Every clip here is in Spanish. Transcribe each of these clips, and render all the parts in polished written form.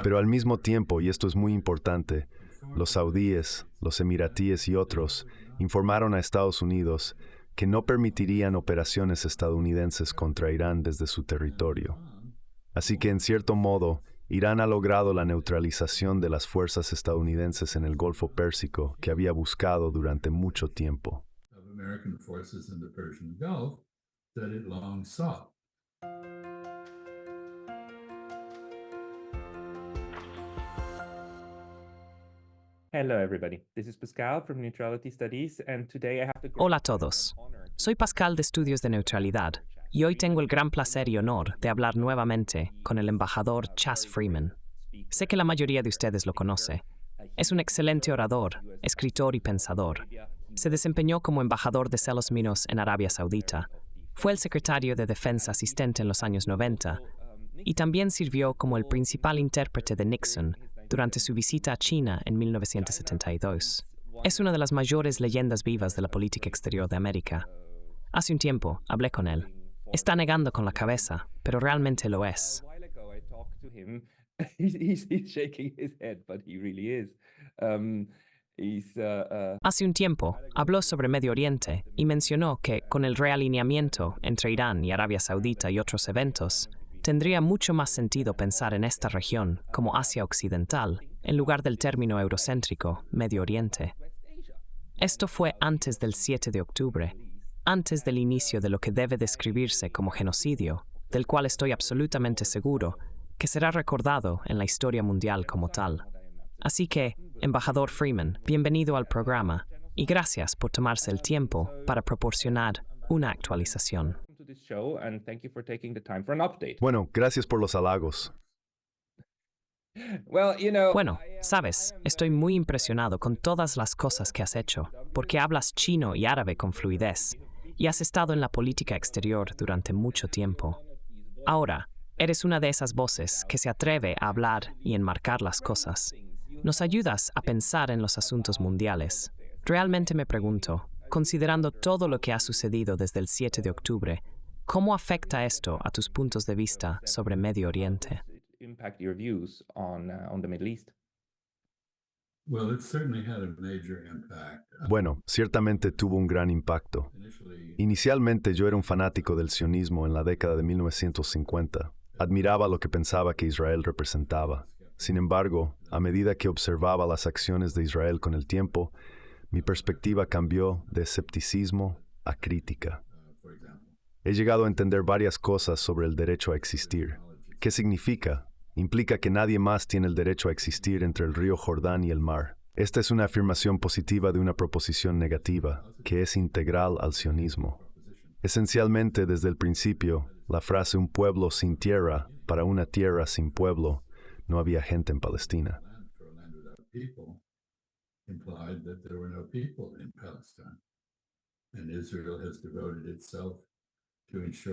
Pero al mismo tiempo, y esto es muy importante, los saudíes, los emiratíes y otros informaron a Estados Unidos que no permitirían operaciones estadounidenses contra Irán desde su territorio. Así que, en cierto modo, Irán ha logrado la neutralización de las fuerzas estadounidenses en el Golfo Pérsico que había buscado durante mucho tiempo. Hello, everybody. This is Pascal from Neutrality Studies, and today I have the Hola a todos. Soy Pascal de Estudios de Neutralidad y hoy tengo el gran placer y honor de hablar nuevamente con el embajador Chas Freeman. Sé que la mayoría de ustedes lo conoce. Es un excelente orador, escritor y pensador. Se desempeñó como embajador de Celos Minos en Arabia Saudita. Fue el secretario de Defensa asistente en los años 90 y también sirvió como el principal intérprete de Nixon durante su visita a China en 1972. Es una de las mayores leyendas vivas de la política exterior de América. Hace un tiempo hablé con él. Está negando con la cabeza, pero realmente lo es. Hace un tiempo habló sobre Medio Oriente y mencionó que, con el realineamiento entre Irán y Arabia Saudita y otros eventos, tendría mucho más sentido pensar en esta región como Asia Occidental, en lugar del término eurocéntrico Medio Oriente. Esto fue antes del 7 de octubre, antes del inicio de lo que debe describirse como genocidio, del cual estoy absolutamente seguro que será recordado en la historia mundial como tal. Así que, embajador Freeman, bienvenido al programa y gracias por tomarse el tiempo para proporcionar una actualización. Bueno, gracias por los halagos. Bueno, sabes, estoy muy impresionado con todas las cosas que has hecho, porque hablas chino y árabe con fluidez, y has estado en la política exterior durante mucho tiempo. Ahora, eres una de esas voces que se atreve a hablar y enmarcar las cosas. Nos ayudas a pensar en los asuntos mundiales. Realmente me pregunto, considerando todo lo que ha sucedido desde el 7 de octubre, ¿cómo afecta esto a tus puntos de vista sobre Medio Oriente? Bueno, ciertamente tuvo un gran impacto. Inicialmente yo era un fanático del sionismo en la década de 1950. Admiraba lo que pensaba que Israel representaba. Sin embargo, a medida que observaba las acciones de Israel con el tiempo, mi perspectiva cambió de escepticismo a crítica. He llegado a entender varias cosas sobre el derecho a existir. ¿Qué significa? Implica que nadie más tiene el derecho a existir entre el río Jordán y el mar. Esta es una afirmación positiva de una proposición negativa, que es integral al sionismo. Esencialmente, desde el principio, la frase "un pueblo sin tierra para una tierra sin pueblo", no había gente en Palestina.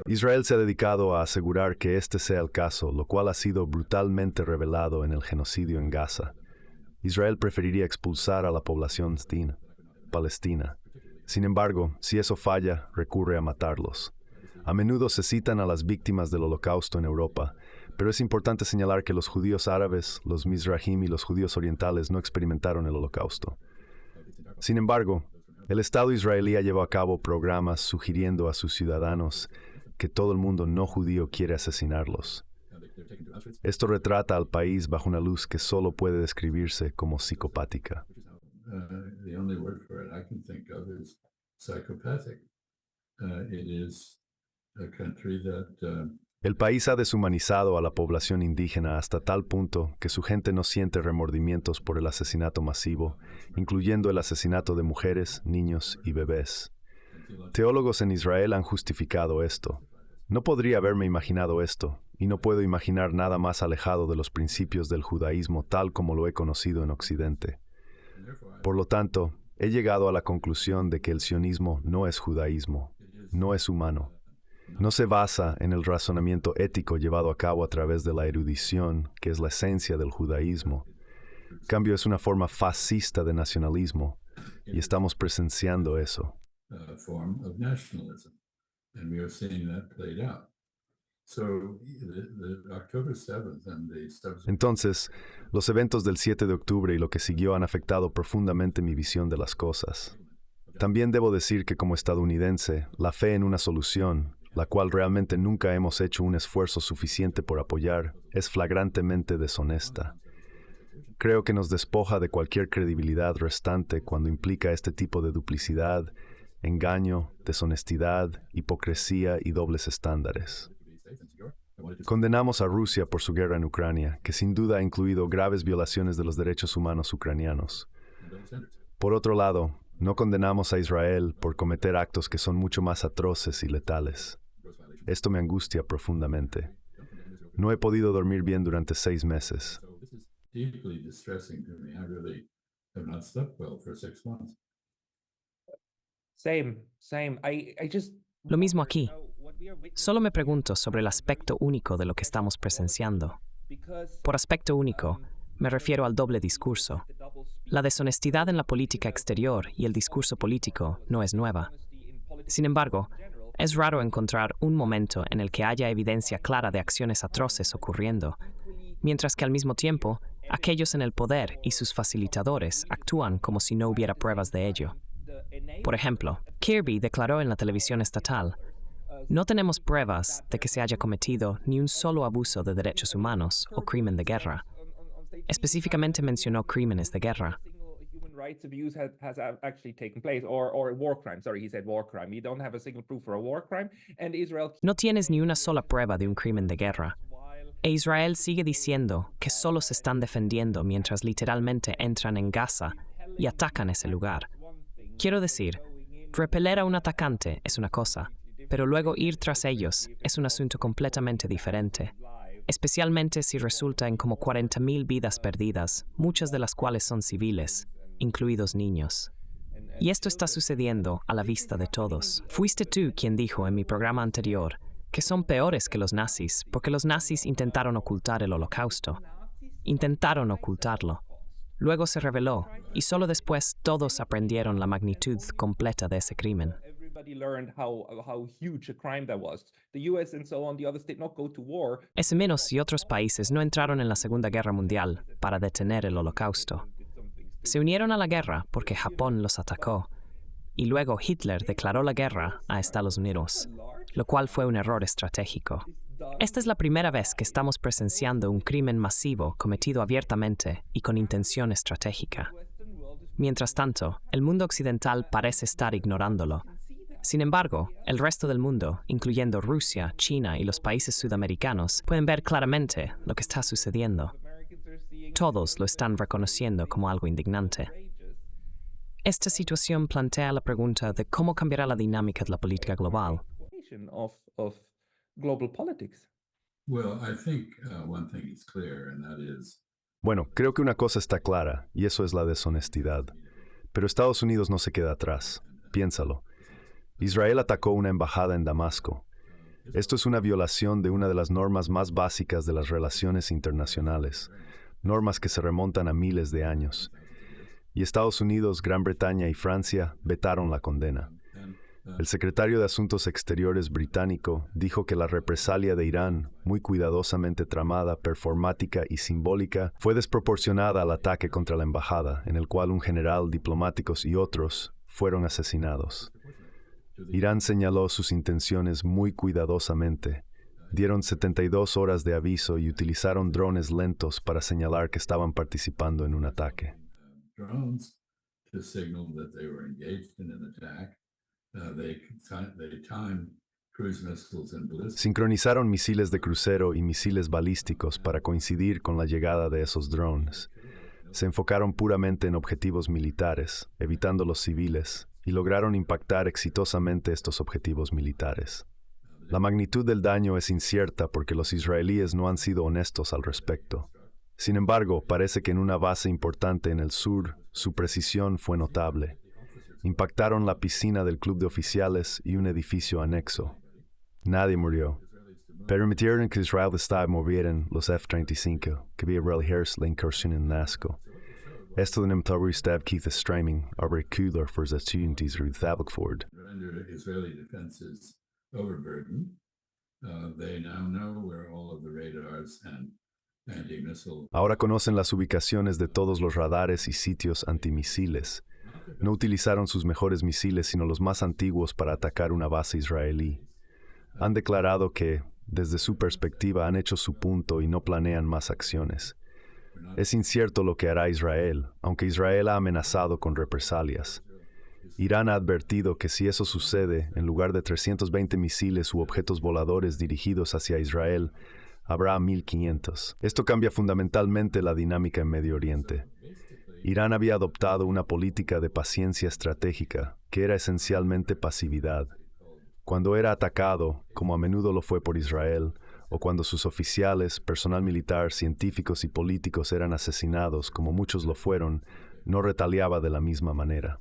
Israel se ha dedicado a asegurar que este sea el caso, lo cual ha sido brutalmente revelado en el genocidio en Gaza. Israel preferiría expulsar a la población palestina. Sin embargo, si eso falla, recurre a matarlos. A menudo se citan a las víctimas del Holocausto en Europa, pero es importante señalar que los judíos árabes, los Mizrahim y los judíos orientales no experimentaron el Holocausto. Sin embargo, el Estado israelí ha llevado a cabo programas sugiriendo a sus ciudadanos que todo el mundo no judío quiere asesinarlos. Esto retrata al país bajo una luz que solo puede describirse como psicopática. El país ha deshumanizado a la población indígena hasta tal punto que su gente no siente remordimientos por el asesinato masivo, incluyendo el asesinato de mujeres, niños y bebés. Teólogos en Israel han justificado esto. No podría haberme imaginado esto, y no puedo imaginar nada más alejado de los principios del judaísmo tal como lo he conocido en Occidente. Por lo tanto, he llegado a la conclusión de que el sionismo no es judaísmo, no es humano. No se basa en el razonamiento ético llevado a cabo a través de la erudición, que es la esencia del judaísmo. En cambio, es una forma fascista de nacionalismo, y estamos presenciando eso. Entonces, los eventos del 7 de octubre y lo que siguió han afectado profundamente mi visión de las cosas. También debo decir que como estadounidense, la fe en una solución, la cual realmente nunca hemos hecho un esfuerzo suficiente por apoyar, es flagrantemente deshonesta. Creo que nos despoja de cualquier credibilidad restante cuando implica este tipo de duplicidad, engaño, deshonestidad, hipocresía y dobles estándares. Condenamos a Rusia por su guerra en Ucrania, que sin duda ha incluido graves violaciones de los derechos humanos ucranianos. Por otro lado, no condenamos a Israel por cometer actos que son mucho más atroces y letales. Esto me angustia profundamente. No he podido dormir bien durante 6 meses. Lo mismo aquí. Solo me pregunto sobre el aspecto único de lo que estamos presenciando. Por aspecto único, me refiero al doble discurso. La deshonestidad en la política exterior y el discurso político no es nueva. Sin embargo, es raro encontrar un momento en el que haya evidencia clara de acciones atroces ocurriendo, mientras que al mismo tiempo, aquellos en el poder y sus facilitadores actúan como si no hubiera pruebas de ello. Por ejemplo, Kirby declaró en la televisión estatal: "No tenemos pruebas de que se haya cometido ni un solo abuso de derechos humanos o crimen de guerra". Específicamente mencionó crímenes de guerra. Rights abuse has actually taken place, or war crime. Sorry, he said war crime. You don't have a single proof for a war crime, and Israel. No tienes ni una sola prueba de un crimen de guerra. E Israel sigue diciendo que solo se están defendiendo mientras literalmente entran en Gaza y atacan ese lugar. Quiero decir, repeler a un atacante es una cosa, pero luego ir tras ellos es un asunto completamente diferente. Especialmente si resulta en como 40,000 vidas perdidas, muchas de las cuales son civiles, incluidos niños. Y esto está sucediendo a la vista de todos. Fuiste tú quien dijo en mi programa anterior que son peores que los nazis porque los nazis intentaron ocultar el Holocausto. Intentaron ocultarlo. Luego se reveló y solo después todos aprendieron la magnitud completa de ese crimen. Ese menos y otros países no entraron en la Segunda Guerra Mundial para detener el Holocausto. Se unieron a la guerra porque Japón los atacó, y luego Hitler declaró la guerra a Estados Unidos, lo cual fue un error estratégico. Esta es la primera vez que estamos presenciando un crimen masivo cometido abiertamente y con intención estratégica. Mientras tanto, el mundo occidental parece estar ignorándolo. Sin embargo, el resto del mundo, incluyendo Rusia, China y los países sudamericanos, pueden ver claramente lo que está sucediendo. Todos lo están reconociendo como algo indignante. Esta situación plantea la pregunta de cómo cambiará la dinámica de la política global. Bueno, creo que una cosa está clara, y eso es la deshonestidad. Pero Estados Unidos no se queda atrás. Piénsalo. Israel atacó una embajada en Damasco. Esto es una violación de una de las normas más básicas de las relaciones internacionales, normas que se remontan a miles de años. Y Estados Unidos, Gran Bretaña y Francia vetaron la condena. El secretario de Asuntos Exteriores británico dijo que la represalia de Irán, muy cuidadosamente tramada, performática y simbólica, fue desproporcionada al ataque contra la embajada, en el cual un general, diplomáticos y otros fueron asesinados. Irán señaló sus intenciones muy cuidadosamente. Dieron 72 horas de aviso y utilizaron drones lentos para señalar que estaban participando en un ataque. Sincronizaron misiles de crucero y misiles balísticos para coincidir con la llegada de esos drones. Se enfocaron puramente en objetivos militares, evitando los civiles, y lograron impactar exitosamente estos objetivos militares. La magnitud del daño es incierta porque los israelíes no han sido honestos al respecto. Sin embargo, parece que en una base importante en el sur, su precisión fue notable. Impactaron la piscina del club de oficiales y un edificio anexo. Nadie murió. Permitieron que Israel movieran los F-35, que había realizado la incursión en Nasco. Esto denomtado stav Keith Streaming, aber cooler for the Ford. Ahora conocen las ubicaciones de todos los radares y sitios antimisiles. No utilizaron sus mejores misiles, sino los más antiguos para atacar una base israelí. Han declarado que, desde su perspectiva, han hecho su punto y no planean más acciones. Es incierto lo que hará Israel, aunque Israel ha amenazado con represalias. Irán ha advertido que si eso sucede, en lugar de 320 misiles u objetos voladores dirigidos hacia Israel, habrá 1.500. Esto cambia fundamentalmente la dinámica en Medio Oriente. Irán había adoptado una política de paciencia estratégica, que era esencialmente pasividad. Cuando era atacado, como a menudo lo fue por Israel, o cuando sus oficiales, personal militar, científicos y políticos eran asesinados, como muchos lo fueron, no retaliaba de la misma manera.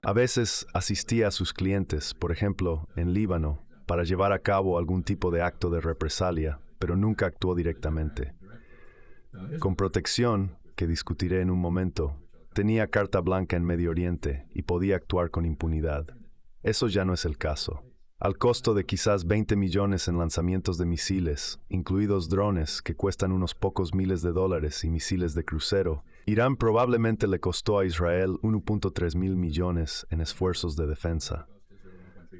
A veces asistía a sus clientes, por ejemplo, en Líbano, para llevar a cabo algún tipo de acto de represalia, pero nunca actuó directamente. Con protección, que discutiré en un momento, tenía carta blanca en Medio Oriente y podía actuar con impunidad. Eso ya no es el caso. Al costo de quizás 20 millones en lanzamientos de misiles, incluidos drones que cuestan unos pocos miles de dólares y misiles de crucero, Irán probablemente le costó a Israel 1.3 mil millones en esfuerzos de defensa.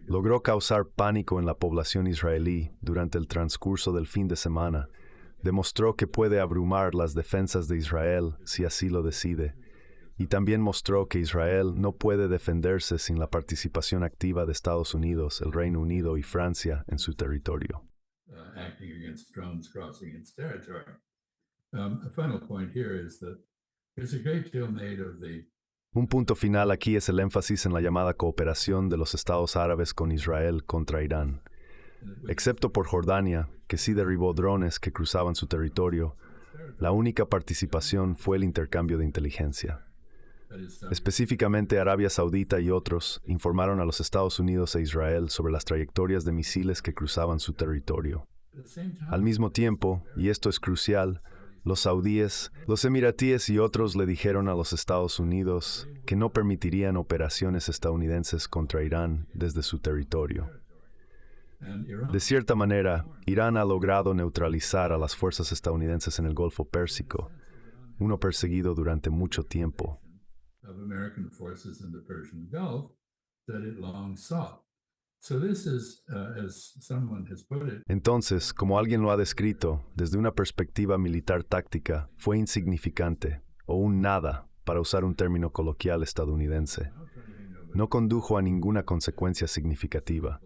Logró causar pánico en la población israelí durante el transcurso del fin de semana. Demostró que puede abrumar las defensas de Israel si así lo decide. Y también mostró que Israel no puede defenderse sin la participación activa de Estados Unidos, el Reino Unido y Francia en su territorio. Un punto final aquí es el énfasis en la llamada cooperación de los Estados árabes con Israel contra Irán. Excepto por Jordania, que sí derribó drones que cruzaban su territorio, la única participación fue el intercambio de inteligencia. Específicamente, Arabia Saudita y otros informaron a los Estados Unidos e Israel sobre las trayectorias de misiles que cruzaban su territorio. Al mismo tiempo, y esto es crucial, los saudíes, los emiratíes y otros le dijeron a los Estados Unidos que no permitirían operaciones estadounidenses contra Irán desde su territorio. De cierta manera, Irán ha logrado neutralizar a las fuerzas estadounidenses en el Golfo Pérsico, uno perseguido durante mucho tiempo. Entonces, como alguien lo ha descrito, desde una perspectiva militar táctica, fue insignificante, o un nada, para usar un término coloquial estadounidense. No condujo a ninguna consecuencia significativa.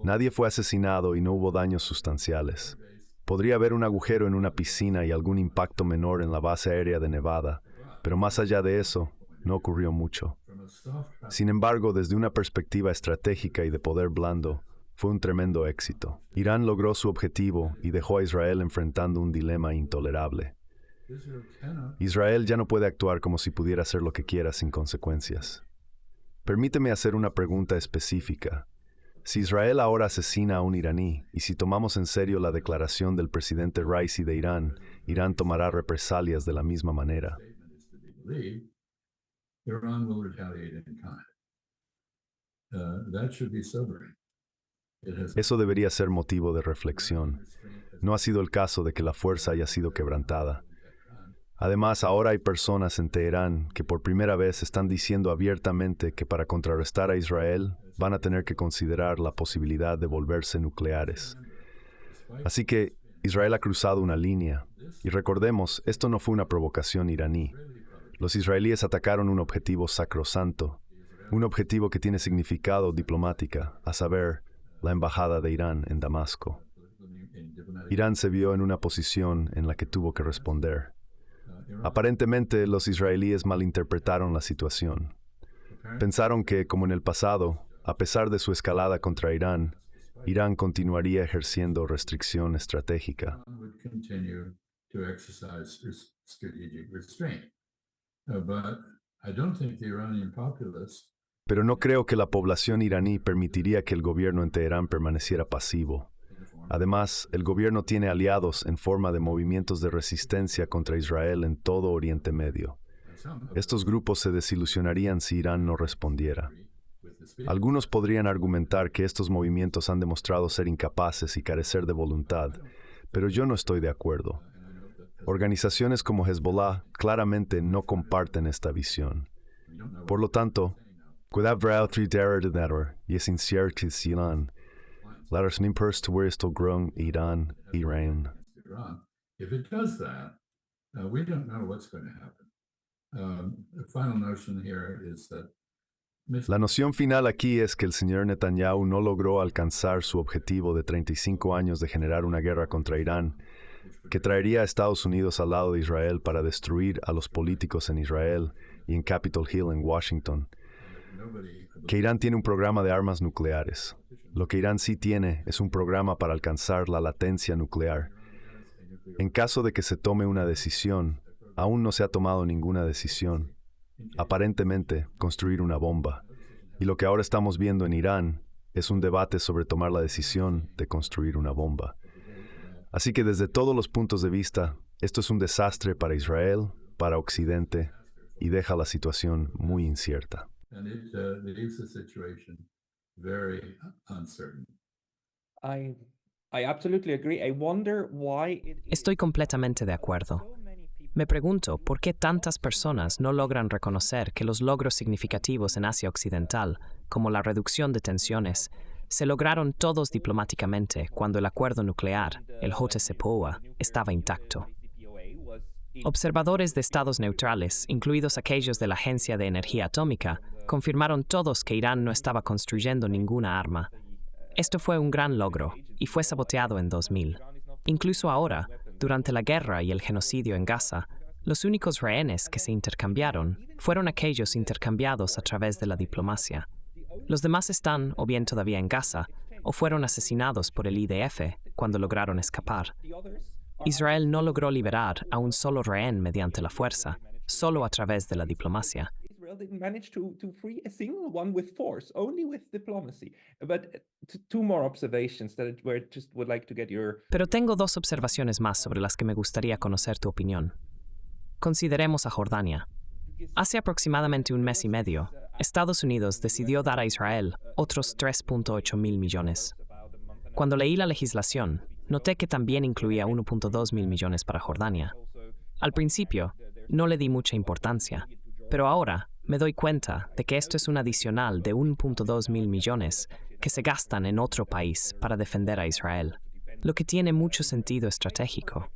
Nadie fue asesinado y no hubo daños sustanciales. Podría haber un agujero en una piscina y algún impacto menor en la base aérea de Nevada, pero más allá de eso, no ocurrió mucho. Sin embargo, desde una perspectiva estratégica y de poder blando, fue un tremendo éxito. Irán logró su objetivo y dejó a Israel enfrentando un dilema intolerable. Israel ya no puede actuar como si pudiera hacer lo que quiera sin consecuencias. Permíteme hacer una pregunta específica. Si Israel ahora asesina a un iraní, y si tomamos en serio la declaración del presidente Raisi de Irán, Irán tomará represalias de la misma manera. Eso debería ser motivo de reflexión. No ha sido el caso de que la fuerza haya sido quebrantada. Además, ahora hay personas en Teherán que por primera vez están diciendo abiertamente que para contrarrestar a Israel van a tener que considerar la posibilidad de volverse nucleares. Así que Israel ha cruzado una línea. Y recordemos, esto no fue una provocación iraní. Los israelíes atacaron un objetivo sacrosanto, un objetivo que tiene significado diplomática, a saber, la embajada de Irán en Damasco. Irán se vio en una posición en la que tuvo que responder. Aparentemente, los israelíes malinterpretaron la situación. Pensaron que, como en el pasado, a pesar de su escalada contra Irán, Irán continuaría ejerciendo restricción estratégica. Pero no creo que la población iraní permitiría que el gobierno en Teherán permaneciera pasivo. Además, el gobierno tiene aliados en forma de movimientos de resistencia contra Israel en todo Oriente Medio. Estos grupos se desilusionarían si Irán no respondiera. Algunos podrían argumentar que estos movimientos han demostrado ser incapaces y carecer de voluntad, pero yo no estoy de acuerdo. Organizaciones como Hezbollah claramente no comparten esta visión. Por lo tanto, cuidado y es incierto que Irán, las impers to where still grown Irán. If it does that, we don't know what's going to happen. The final notion here is that La noción final aquí es que el señor Netanyahu no logró alcanzar su objetivo de 35 años de generar una guerra contra Irán, que traería a Estados Unidos al lado de Israel para destruir a los políticos en Israel y en Capitol Hill en Washington. Que Irán tiene un programa de armas nucleares. Lo que Irán sí tiene es un programa para alcanzar la latencia nuclear. En caso de que se tome una decisión, aún no se ha tomado ninguna decisión. Aparentemente, construir una bomba. Y lo que ahora estamos viendo en Irán es un debate sobre tomar la decisión de construir una bomba. Así que desde todos los puntos de vista, esto es un desastre para Israel, para Occidente, y deja la situación muy incierta. and it leaves the situation very uncertain. I absolutely agree. I wonder why Estoy completamente de acuerdo. Me pregunto por qué tantas personas no logran reconocer que los logros significativos en Asia Occidental, como la reducción de tensiones, se lograron todos diplomáticamente cuando el acuerdo nuclear, el JCPOA, estaba intacto. Observadores de estados neutrales, incluidos aquellos de la Agencia de Energía Atómica, confirmaron todos que Irán no estaba construyendo ninguna arma. Esto fue un gran logro y fue saboteado en 2000. Incluso ahora, durante la guerra y el genocidio en Gaza, los únicos rehenes que se intercambiaron fueron aquellos intercambiados a través de la diplomacia. Los demás están o bien todavía en Gaza o fueron asesinados por el IDF cuando lograron escapar. Israel no logró liberar a un solo rehén mediante la fuerza, solo a través de la diplomacia. Israel didn't manage to free a single one with force, only with diplomacy. But two more observations that just would like to get your... Pero tengo dos observaciones más sobre las que me gustaría conocer tu opinión. Consideremos a Jordania. Hace aproximadamente un mes y medio, Estados Unidos decidió dar a Israel otros 3.8 mil millones. Cuando leí la legislación, noté que también incluía 1.2 mil millones para Jordania. Al principio, no le di mucha importancia, pero ahora me doy cuenta de que esto es un adicional de 1.2 mil millones que se gastan en otro país para defender a Israel, lo que tiene mucho sentido estratégico.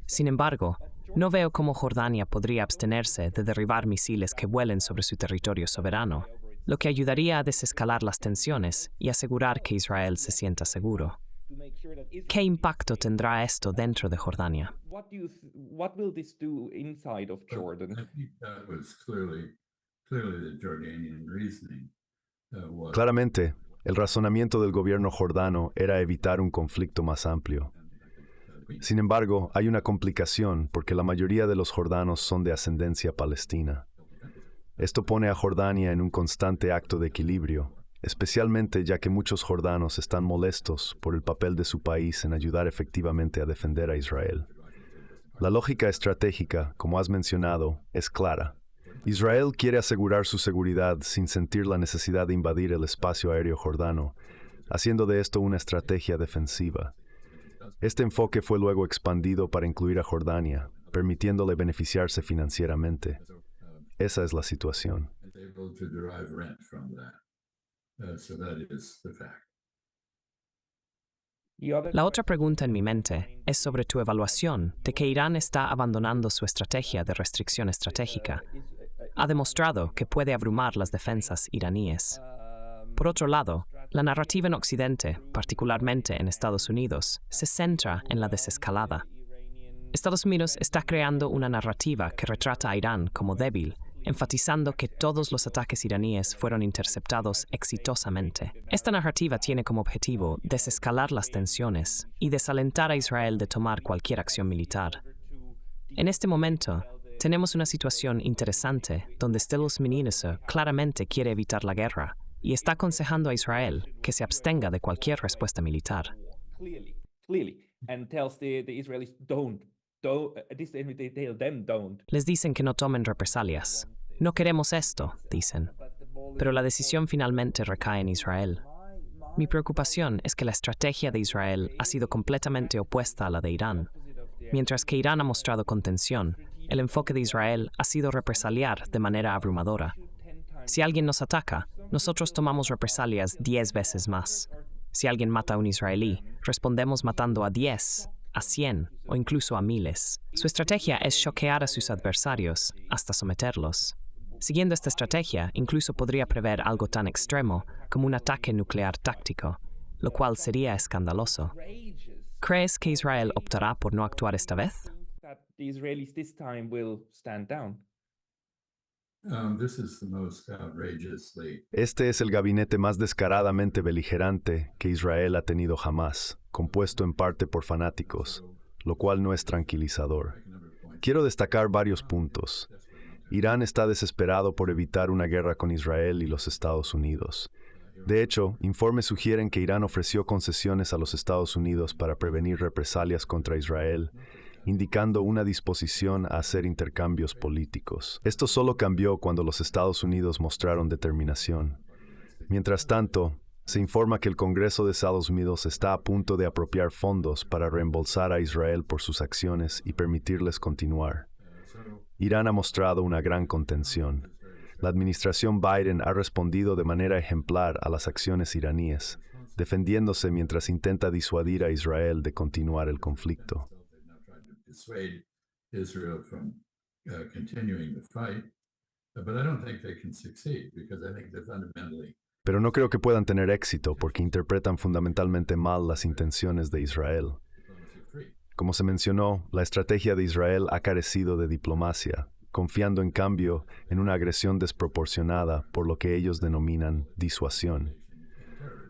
Sin embargo, no veo cómo Jordania podría abstenerse de derribar misiles que vuelen sobre su territorio soberano, lo que ayudaría a desescalar las tensiones y asegurar que Israel se sienta seguro. ¿Qué impacto tendrá esto dentro de Jordania? What will this do inside of Jordan? I think that was clearly the Jordanian reasoning. Claramente, el razonamiento del gobierno jordano era evitar un conflicto más amplio. Sin embargo, hay una complicación porque la mayoría de los jordanos son de ascendencia palestina. Esto pone a Jordania en un constante acto de equilibrio, especialmente ya que muchos jordanos están molestos por el papel de su país en ayudar efectivamente a defender a Israel. La lógica estratégica, como has mencionado, es clara. Israel quiere asegurar su seguridad sin sentir la necesidad de invadir el espacio aéreo jordano, haciendo de esto una estrategia defensiva. Este enfoque fue luego expandido para incluir a Jordania, permitiéndole beneficiarse financieramente. Esa es la situación. La otra pregunta en mi mente es sobre tu evaluación de que Irán está abandonando su estrategia de restricción estratégica. Ha demostrado que puede abrumar las defensas iraníes. Por otro lado, la narrativa en Occidente, particularmente en Estados Unidos, se centra en la desescalada. Estados Unidos está creando una narrativa que retrata a Irán como débil, enfatizando que todos los ataques iraníes fueron interceptados exitosamente. Esta narrativa tiene como objetivo desescalar las tensiones y desalentar a Israel de tomar cualquier acción militar. En este momento, tenemos una situación interesante donde Stellus Meninese claramente quiere evitar la guerra y está aconsejando a Israel que se abstenga de cualquier respuesta militar. Clearly, and tells the Israelis don't Les dicen que no tomen represalias. No queremos esto, dicen. Pero la decisión finalmente recae en Israel. Mi preocupación es que la estrategia de Israel ha sido completamente opuesta a la de Irán. Mientras que Irán ha mostrado contención, el enfoque de Israel ha sido represaliar de manera abrumadora. Si alguien nos ataca, nosotros tomamos represalias 10 veces más. Si alguien mata a un israelí, respondemos matando a 10, a 100 o incluso a miles. Su estrategia es choquear a sus adversarios hasta someterlos. Siguiendo esta estrategia, incluso podría prever algo tan extremo como un ataque nuclear táctico, lo cual sería escandaloso. ¿Crees que Israel optará por no actuar esta vez? Este es el gabinete más descaradamente beligerante que Israel ha tenido jamás, compuesto en parte por fanáticos, lo cual no es tranquilizador. Quiero destacar varios puntos. Irán está desesperado por evitar una guerra con Israel y los Estados Unidos. De hecho, informes sugieren que Irán ofreció concesiones a los Estados Unidos para prevenir represalias contra Israel, indicando una disposición a hacer intercambios políticos. Esto solo cambió cuando los Estados Unidos mostraron determinación. Mientras tanto, se informa que el Congreso de Estados Unidos está a punto de apropiar fondos para reembolsar a Israel por sus acciones y permitirles continuar. Irán ha mostrado una gran contención. La administración Biden ha respondido de manera ejemplar a las acciones iraníes, defendiéndose mientras intenta disuadir a Israel de continuar el conflicto. Pero no creo que puedan tener éxito porque interpretan fundamentalmente mal las intenciones de Israel. Como se mencionó, la estrategia de Israel ha carecido de diplomacia, confiando en cambio en una agresión desproporcionada por lo que ellos denominan disuasión.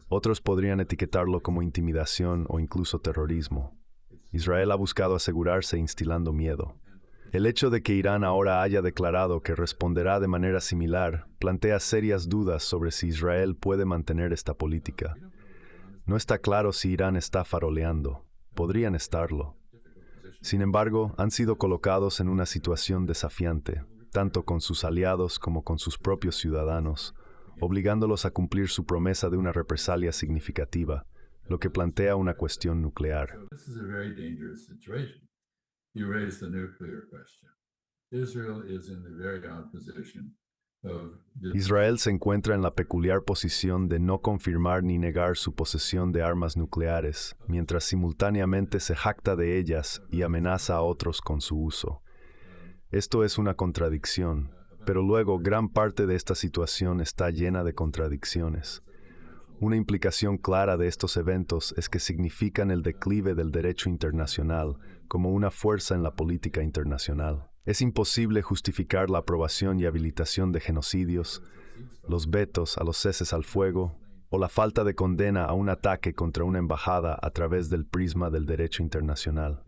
Otros podrían etiquetarlo como intimidación o incluso terrorismo. Israel ha buscado asegurarse instilando miedo. El hecho de que Irán ahora haya declarado que responderá de manera similar plantea serias dudas sobre si Israel puede mantener esta política. No está claro si Irán está faroleando. Podrían estarlo. Sin embargo, han sido colocados en una situación desafiante, tanto con sus aliados como con sus propios ciudadanos, obligándolos a cumplir su promesa de una represalia significativa, lo que plantea una cuestión nuclear. Israel se encuentra en la peculiar posición de no confirmar ni negar su posesión de armas nucleares, mientras simultáneamente se jacta de ellas y amenaza a otros con su uso. Esto es una contradicción, pero luego gran parte de esta situación está llena de contradicciones. Una implicación clara de estos eventos es que significan el declive del derecho internacional como una fuerza en la política internacional. Es imposible justificar la aprobación y habilitación de genocidios, los vetos a los ceses al fuego o la falta de condena a un ataque contra una embajada a través del prisma del derecho internacional.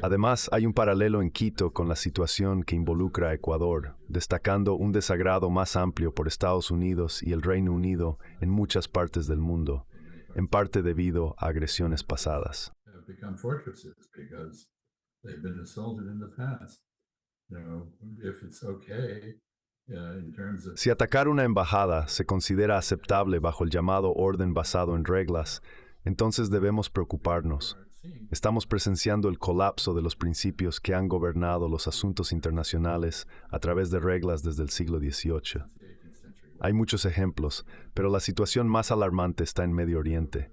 Además, hay un paralelo en Quito con la situación que involucra a Ecuador, destacando un desagrado más amplio por Estados Unidos y el Reino Unido en muchas partes del mundo, en parte debido a agresiones pasadas. Si atacar una embajada se considera aceptable bajo el llamado orden basado en reglas, entonces debemos preocuparnos. Estamos presenciando el colapso de los principios que han gobernado los asuntos internacionales a través de reglas desde el siglo XVIII. Hay muchos ejemplos, pero la situación más alarmante está en Medio Oriente.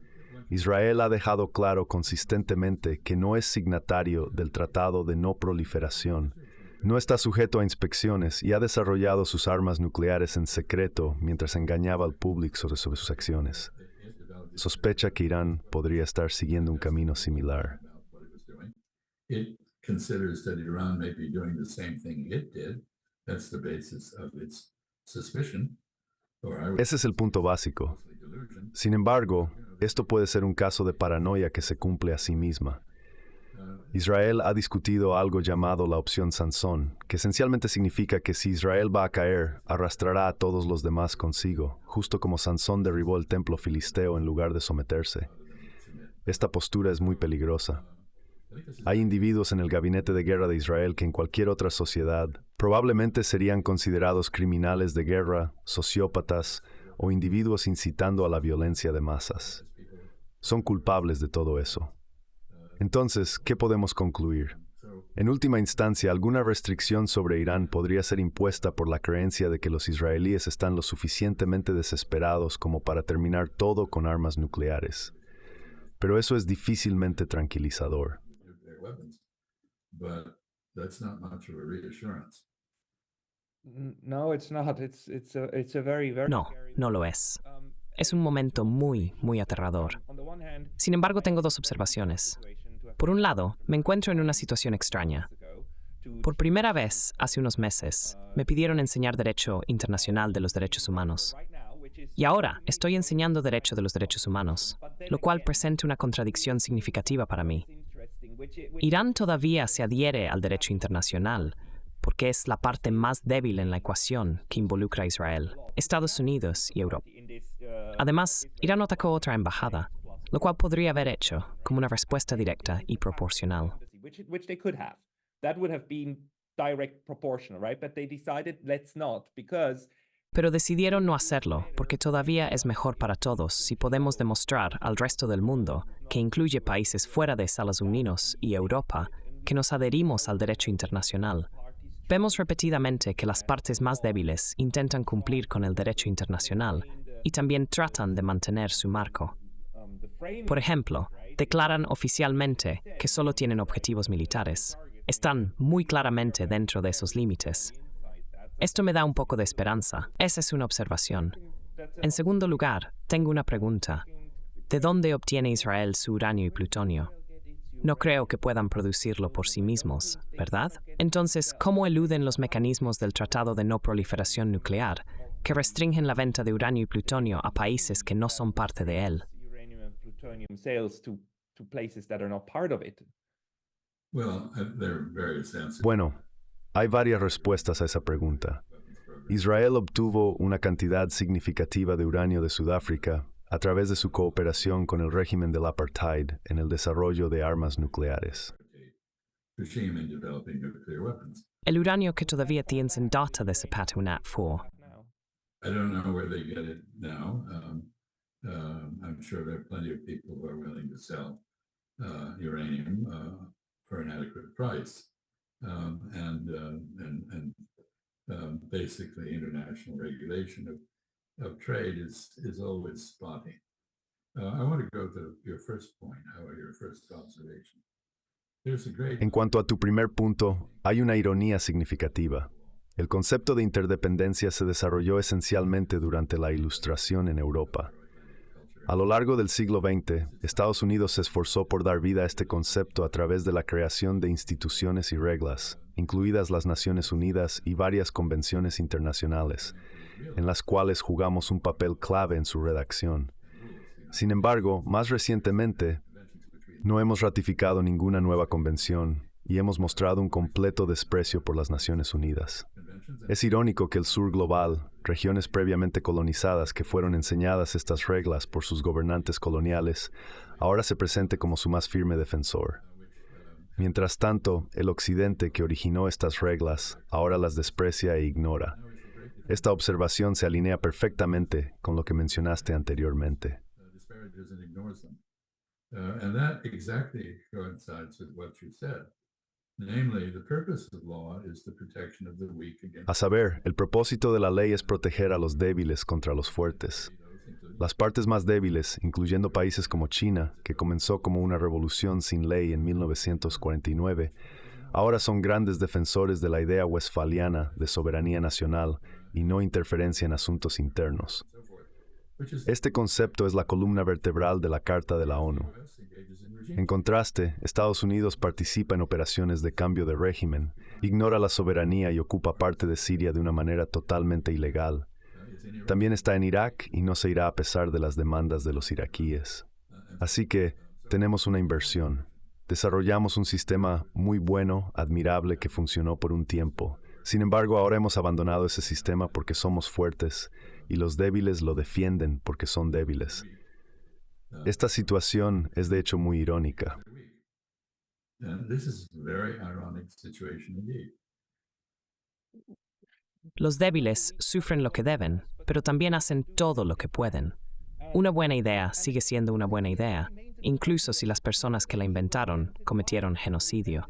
Israel ha dejado claro consistentemente que no es signatario del Tratado de No Proliferación, no está sujeto a inspecciones y ha desarrollado sus armas nucleares en secreto mientras engañaba al público sobre sus acciones. Sospecha que Irán podría estar siguiendo un camino similar. Ese es el punto básico. Sin embargo, esto puede ser un caso de paranoia que se cumple a sí misma. Israel ha discutido algo llamado la opción Sansón, que esencialmente significa que si Israel va a caer, arrastrará a todos los demás consigo, justo como Sansón derribó el templo filisteo en lugar de someterse. Esta postura es muy peligrosa. Hay individuos en el gabinete de guerra de Israel que en cualquier otra sociedad probablemente serían considerados criminales de guerra, sociópatas o individuos incitando a la violencia de masas. Son culpables de todo eso. Entonces, ¿qué podemos concluir? En última instancia, alguna restricción sobre Irán podría ser impuesta por la creencia de que los israelíes están lo suficientemente desesperados como para terminar todo con armas nucleares. Pero eso es difícilmente tranquilizador. No, it's not. It's a very, very No, no lo es. Es un momento muy, muy aterrador. Sin embargo, tengo dos observaciones. Por un lado, me encuentro en una situación extraña. Por primera vez, hace unos meses, me pidieron enseñar Derecho Internacional de los Derechos Humanos. Y ahora estoy enseñando Derecho de los Derechos Humanos, lo cual presenta una contradicción significativa para mí. Irán todavía se adhiere al derecho internacional porque es la parte más débil en la ecuación que involucra a Israel, Estados Unidos y Europa. Además, Irán atacó otra embajada, lo cual podría haber hecho como una respuesta directa y proporcional. which they could have. That would have been direct proportional, right? But they decided let's not because Pero decidieron no hacerlo porque todavía es mejor para todos si podemos demostrar al resto del mundo, que incluye países fuera de Estados Unidos y Europa, que nos adherimos al derecho internacional. Vemos repetidamente que las partes más débiles intentan cumplir con el derecho internacional y también tratan de mantener su marco. Por ejemplo, declaran oficialmente que solo tienen objetivos militares. Están muy claramente dentro de esos límites. Esto me da un poco de esperanza. Esa es una observación. En segundo lugar, tengo una pregunta. ¿De dónde obtiene Israel su uranio y plutonio? No creo que puedan producirlo por sí mismos, ¿verdad? Entonces, ¿cómo eluden los mecanismos del Tratado de No Proliferación Nuclear, que restringen la venta de uranio y plutonio a países que no son parte de él? uranium and plutonium sales to places that are not part of it. Well, there are various answers. Bueno, hay varias respuestas a esa pregunta. Israel obtuvo una cantidad significativa de uranio de Sudáfrica a través de su cooperación con el régimen del apartheid en el desarrollo de armas nucleares. Regime in developing nuclear weapons. El uranio que todavía tienes en data de Zapata UNAT 4. Now, I don't know where they get it now. I'm sure there are plenty of people who are willing to sell uranium for an adequate price, basically international regulation of trade is always spotty. I want to go to your first point, Howard, your first observation. There's a great En cuanto a tu primer punto, hay una ironía significativa. El concepto de interdependencia se desarrolló esencialmente durante la Ilustración en Europa. A lo largo del siglo XX, Estados Unidos se esforzó por dar vida a este concepto a través de la creación de instituciones y reglas, incluidas las Naciones Unidas y varias convenciones internacionales, en las cuales jugamos un papel clave en su redacción. Sin embargo, más recientemente, no hemos ratificado ninguna nueva convención y hemos mostrado un completo desprecio por las Naciones Unidas. Es irónico que el sur global, regiones previamente colonizadas que fueron enseñadas estas reglas por sus gobernantes coloniales, ahora se presente como su más firme defensor. Mientras tanto, el occidente que originó estas reglas ahora las desprecia e ignora. Esta observación se alinea perfectamente con lo que mencionaste anteriormente. disparages and ignores them. And that exactly coincides with what you said. Namely, the purpose of law is the protection of the weak against A saber, el propósito de la ley es proteger a los débiles contra los fuertes. Las partes más débiles, incluyendo países como China, que comenzó como una revolución sin ley en 1949, ahora son grandes defensores de la idea westfaliana de soberanía nacional y no interferencia en asuntos internos. Este concepto es la columna vertebral de la Carta de la ONU. En contraste, Estados Unidos participa en operaciones de cambio de régimen, ignora la soberanía y ocupa parte de Siria de una manera totalmente ilegal. También está en Irak y no se irá a pesar de las demandas de los iraquíes. Así que tenemos una inversión. Desarrollamos un sistema muy bueno, admirable, que funcionó por un tiempo. Sin embargo, ahora hemos abandonado ese sistema porque somos fuertes y los débiles lo defienden porque son débiles. Esta situación es de hecho muy irónica. And this is a very ironic situation indeed. Los débiles sufren lo que deben, pero también hacen todo lo que pueden. Una buena idea sigue siendo una buena idea, incluso si las personas que la inventaron cometieron genocidio.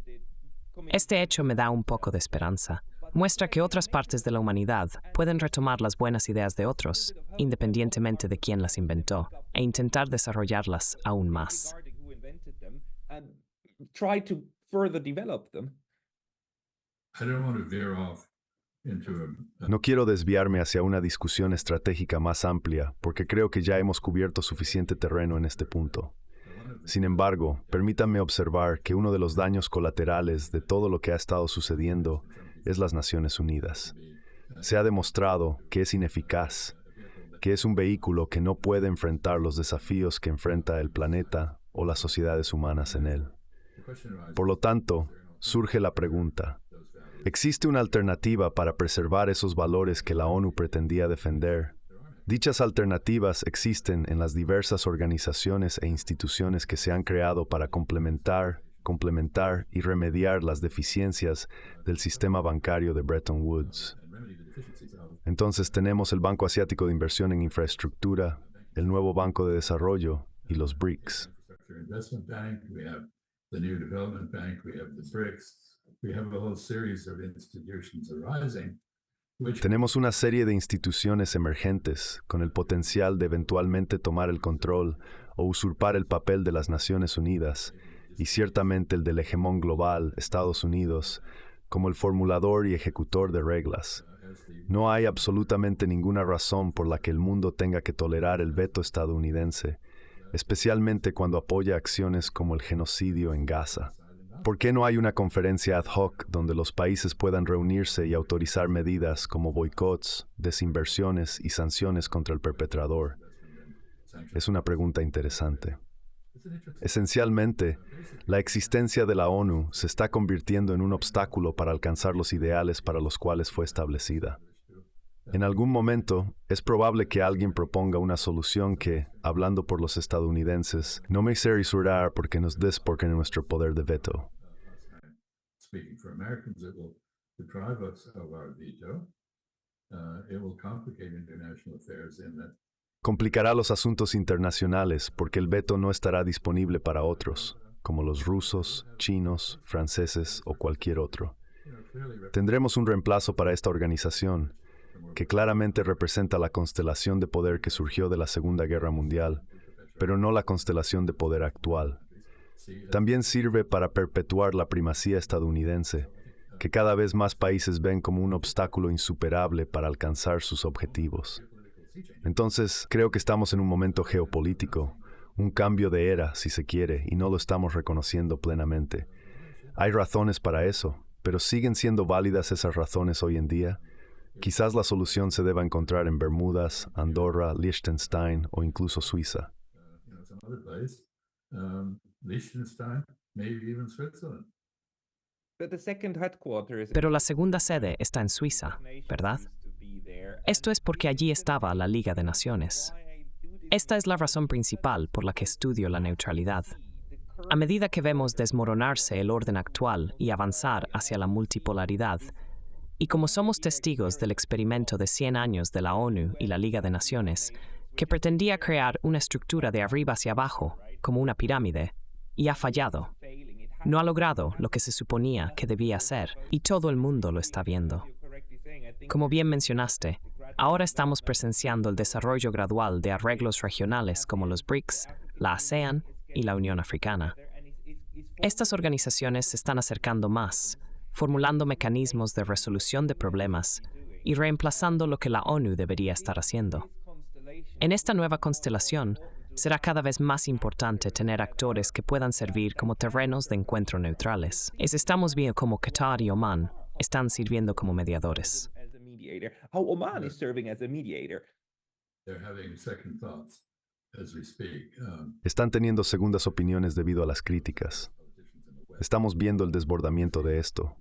Este hecho me da un poco de esperanza. Muestra que otras partes de la humanidad pueden retomar las buenas ideas de otros, independientemente de quién las inventó, e intentar desarrollarlas aún más. Try to further develop them. I don't want to veer off into No quiero desviarme hacia una discusión estratégica más amplia, porque creo que ya hemos cubierto suficiente terreno en este punto. Sin embargo, permítanme observar que uno de los daños colaterales de todo lo que ha estado sucediendo es las Naciones Unidas. Se ha demostrado que es ineficaz, que es un vehículo que no puede enfrentar los desafíos que enfrenta el planeta o las sociedades humanas en él. Por lo tanto, surge la pregunta: ¿existe una alternativa para preservar esos valores que la ONU pretendía defender? Dichas alternativas existen en las diversas organizaciones e instituciones que se han creado para complementar y remediar las deficiencias del sistema bancario de Bretton Woods. Entonces tenemos el Banco Asiático de Inversión en Infraestructura, el nuevo Banco de Desarrollo y los BRICS. Investment Bank, we have the New Development Bank, we have the BRICS, we have a whole series of institutions arising. Tenemos una serie de instituciones emergentes con el potencial de eventualmente tomar el control o usurpar el papel de las Naciones Unidas, y ciertamente el del hegemón global, Estados Unidos, como el formulador y ejecutor de reglas. No hay absolutamente ninguna razón por la que el mundo tenga que tolerar el veto estadounidense, especialmente cuando apoya acciones como el genocidio en Gaza. ¿Por qué no hay una conferencia ad hoc donde los países puedan reunirse y autorizar medidas como boicots, desinversiones y sanciones contra el perpetrador? Es una pregunta interesante. Esencialmente, la existencia de la ONU se está convirtiendo en un obstáculo para alcanzar los ideales para los cuales fue establecida. En algún momento, es probable que alguien proponga una solución que, hablando por los estadounidenses, no me hice risurar porque nos despojen nuestro poder de veto. Speaking for Americans, it will deprive us of our veto. It will complicate international affairs in that Complicará los asuntos internacionales porque el veto no estará disponible para otros, como los rusos, chinos, franceses o cualquier otro. Tendremos un reemplazo para esta organización, que claramente representa la constelación de poder que surgió de la Segunda Guerra Mundial, pero no la constelación de poder actual. También sirve para perpetuar la primacía estadounidense, que cada vez más países ven como un obstáculo insuperable para alcanzar sus objetivos. Entonces, creo que estamos en un momento geopolítico, un cambio de era, si se quiere, y no lo estamos reconociendo plenamente. Hay razones para eso, pero ¿siguen siendo válidas esas razones hoy en día? Quizás la solución se deba encontrar en Bermudas, Andorra, Liechtenstein o incluso Suiza. Pero la segunda sede está en Suiza, ¿verdad? Esto es porque allí estaba la Liga de Naciones. Esta es la razón principal por la que estudio la neutralidad. A medida que vemos desmoronarse el orden actual y avanzar hacia la multipolaridad, y como somos testigos del experimento de 100 años de la ONU y la Liga de Naciones, que pretendía crear una estructura de arriba hacia abajo, como una pirámide, y ha fallado. No ha logrado lo que se suponía que debía hacer, y todo el mundo lo está viendo. Como bien mencionaste, ahora estamos presenciando el desarrollo gradual de arreglos regionales como los BRICS, la ASEAN y la Unión Africana. Estas organizaciones se están acercando más, formulando mecanismos de resolución de problemas y reemplazando lo que la ONU debería estar haciendo. En esta nueva constelación, será cada vez más importante tener actores que puedan servir como terrenos de encuentro neutrales. Estamos viendo cómo Qatar y Omán están sirviendo como mediadores. How Oman is serving as a mediator. they're having second thoughts as we speak. Están teniendo segundas opiniones debido a las críticas. Estamos viendo el desbordamiento de esto.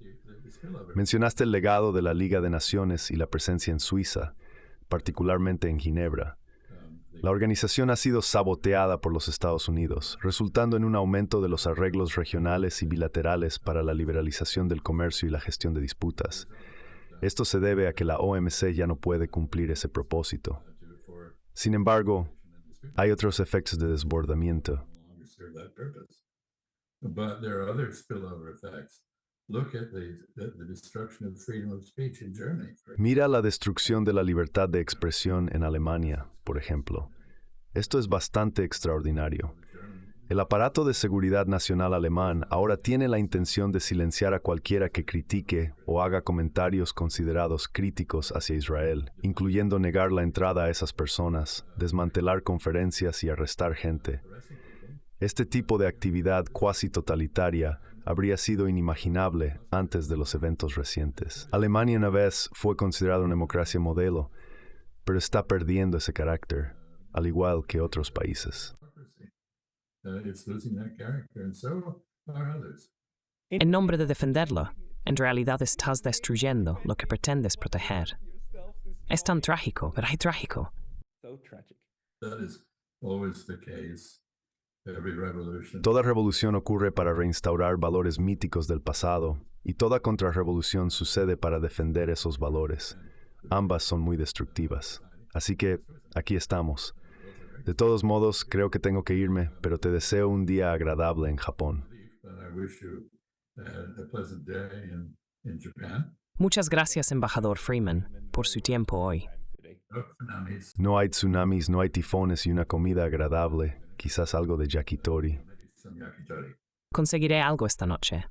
Mencionaste el legado de la Liga de Naciones y la presencia en Suiza, particularmente en Ginebra. La organización ha sido saboteada por los Estados Unidos, resultando en un aumento de los arreglos regionales y bilaterales para la liberalización del comercio y la gestión de disputas. Esto se debe a que la OMC ya no puede cumplir ese propósito. Sin embargo, hay otros efectos de desbordamiento. But there are other spillover effects. Look at the destruction of freedom of speech in Germany. Mira la destrucción de la libertad de expresión en Alemania, por ejemplo. Esto es bastante extraordinario. El aparato de seguridad nacional alemán ahora tiene la intención de silenciar a cualquiera que critique o haga comentarios considerados críticos hacia Israel, incluyendo negar la entrada a esas personas, desmantelar conferencias y arrestar gente. Este tipo de actividad cuasi totalitaria habría sido inimaginable antes de los eventos recientes. Alemania una vez fue considerada una democracia modelo, pero está perdiendo ese carácter, al igual que otros países. It's losing that character, and so are others. En nombre de defenderlo, en realidad estás destruyendo lo que pretendes proteger. Es tan trágico, ¿verdad? Trágico. So tragic. That is always the case. Every revolution. Toda revolución ocurre para reinstaurar valores míticos del pasado, y toda contrarrevolución sucede para defender esos valores. Ambas son muy destructivas. Así que, aquí estamos. De todos modos, creo que tengo que irme, pero te deseo un día agradable en Japón. And I wish you a pleasant day in Japan. Muchas gracias, embajador Freeman, por su tiempo hoy. No tsunamis, No hay tsunamis, no hay tifones y una comida agradable, quizás algo de yakitori. maybe some yakitori. Conseguiré algo esta noche.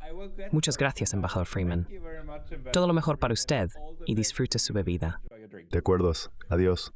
Muchas gracias, embajador Freeman. Todo lo mejor para usted y disfrute su bebida. ¿De acuerdo? Adiós.